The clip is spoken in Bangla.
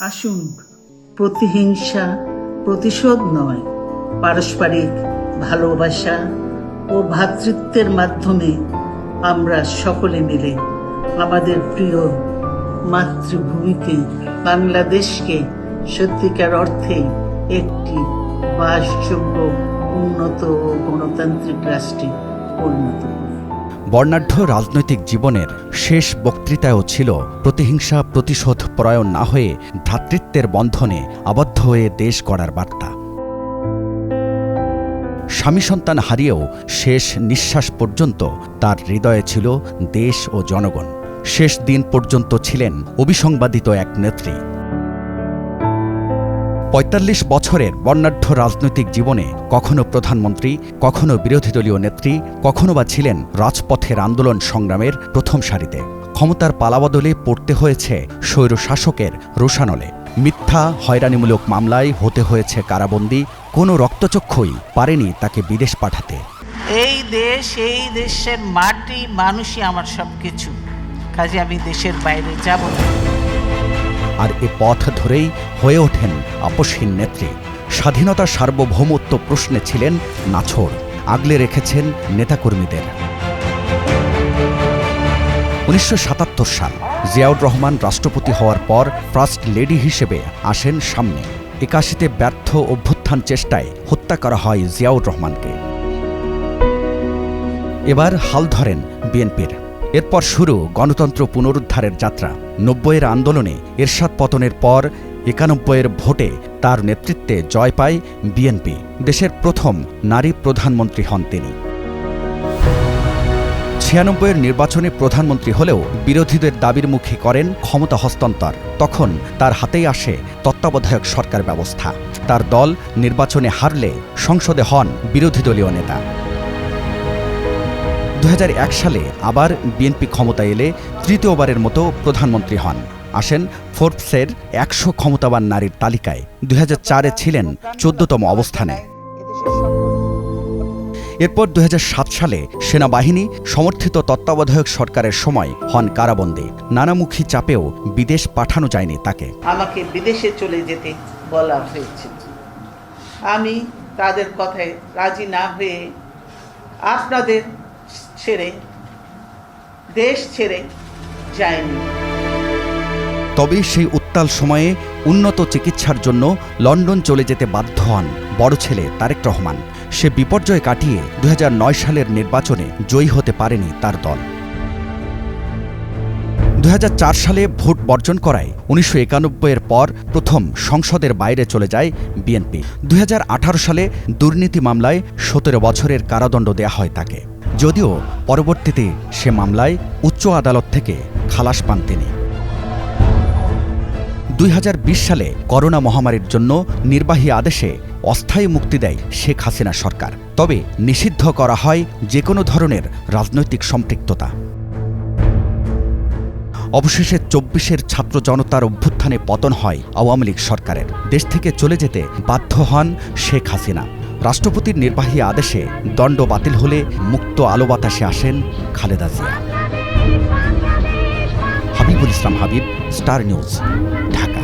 আসুন, প্রতিহিংসা প্রতিশোধ নয়, পারস্পরিক ভালোবাসা ও ভ্রাতৃত্বের মাধ্যমে আমরা সকলে মিলে আমাদের প্রিয় মাতৃভূমিকে, বাংলাদেশকে সত্যিকার অর্থে একটি বাসযোগ্য, উন্নত ও গণতান্ত্রিক রাষ্ট্রে পরিণত করি। বর্ণাঢ্য রাজনৈতিক জীবনের শেষ বক্তৃতায়ও ছিল প্রতিহিংসা প্রতিশোধ পরায়ণ না হয়ে ভ্রাতৃত্বের বন্ধনে আবদ্ধ হয়ে দেশ গড়ার বার্তা। স্বামী সন্তান হারিয়েও শেষ নিঃশ্বাস পর্যন্ত তার হৃদয়ে ছিল দেশ ও জনগণ। শেষ দিন পর্যন্ত ছিলেন অবিসংবাদিত এক নেত্রী। ৪৫ বছরের বর্ণাঢ্য রাজনৈতিক জীবনে কখনো প্রধানমন্ত্রী, কখনো বিরোধী দলীয় নেত্রী, কখনো বা ছিলেন রাজপথের আন্দোলন সংগ্রামের প্রথম সারিতে। ক্ষমতার পালাবদলে পড়তে হয়েছে স্বৈরশাসকের রোষানলে। মিথ্যা হয়রানিমূলক মামলায় হতে হয়েছে কারাবন্দী। কোনো রক্তচক্ষুই পারেনি তাকে বিদেশ পাঠাতে। এই দেশ, এই দেশের মাটি, মানুষই আমার সবকিছু, কাজে আমি দেশের বাইরে যাব না। আর এ পথ ধরেই হয়ে ওঠেন আপসহীন নেত্রী। স্বাধীনতার সার্বভৌমত্ব প্রশ্নে ছিলেন নাছোড়, আগলে রেখেছেন নেতাকর্মীদের। ১৯৭৭ সাল, জিয়াউর রহমান রাষ্ট্রপতি হওয়ার পর ফার্স্ট লেডি হিসেবে আসেন সামনে। ৮১তে ব্যর্থ অভ্যুত্থান চেষ্টায় হত্যা করা হয় জিয়াউর রহমানকে। এবার হাল ধরেন বিএনপির। এরপর শুরু গণতন্ত্র পুনরুদ্ধারের যাত্রা। ৯০-এর আন্দোলনে এরশাদ পতনের পর ৯১-এর ভোটে তার নেতৃত্বে জয় পায় বিএনপি। দেশের প্রথম নারী প্রধানমন্ত্রী হন তিনি। ৯৬-এর নির্বাচনে প্রধানমন্ত্রী হলেও বিরোধীদের দাবির মুখে করেন ক্ষমতা হস্তান্তর। তখন তার হাতেই আসে তত্ত্বাবধায়ক সরকার ব্যবস্থা। তার দল নির্বাচনে হারলে সংসদে হন বিরোধী দলীয় নেতা। ২০০১ সালে আবার বিএনপি ক্ষমতায় এলে তৃতীয়বারের মতো প্রধানমন্ত্রী হন। আসেন ফোর্বসের ১০০ ক্ষমতাবান নারীর তালিকায়। ২০০৪-এ ছিলেন ১৪তম অবস্থানে। এরপর ২০০৭ সালে সেনাবাহিনী সমর্থিত তত্ত্বাবধায়ক সরকারের সময় হন কারাবন্দী। নানামুখী চাপেও বিদেশ পাঠানো যায়নি তাকে। আমাকে বিদেশে চলে যেতে বলা হয়েছিল। আমি তাদের কথায় রাজি না হয়ে আপনাদের ছেড়ে, দেশ ছেড়ে যায়নি। তবে সেই উত্তাল সময়ে উন্নত চিকিৎসার জন্য লন্ডন চলে যেতে বাধ্য হন বড় ছেলে তারেক রহমান। সে বিপর্যয় কাটিয়ে ২০০৯ সালের নির্বাচনে জয়ী হতে পারেনি তার দল। ২০০৪ সালে ভোট বর্জন করায় ১৯৯১-এর পর প্রথম সংসদের বাইরে চলে যায় বিএনপি। ২০১৮ সালে দুর্নীতি মামলায় ১৭ বছরের কারাদণ্ড দেয়া হয় তাকে। যদিও পরবর্তীতে সে মামলায় উচ্চ আদালত থেকে খালাস পান তিনি। ২০২০ সালে করোনা মহামারীর জন্য নির্বাহী আদেশে অস্থায়ী মুক্তি দেয় শেখ হাসিনা সরকার। তবে নিষিদ্ধ করা হয় যে কোনো ধরনের রাজনৈতিক সম্পৃক্ততা। অবশেষে ২৪-এর ছাত্র জনতার অভ্যুত্থানে পতন হয় আওয়ামী লীগ সরকারের। দেশ থেকে চলে যেতে বাধ্য হন শেখ হাসিনা। রাষ্ট্রপতির নির্বাহী আদেশে দণ্ড বাতিল হলে মুক্ত আলো বাতাসে আসেন খালেদা জিয়া। হাবিবুল ইসলাম হাবিব, স্টার নিউজ, ঢাকা।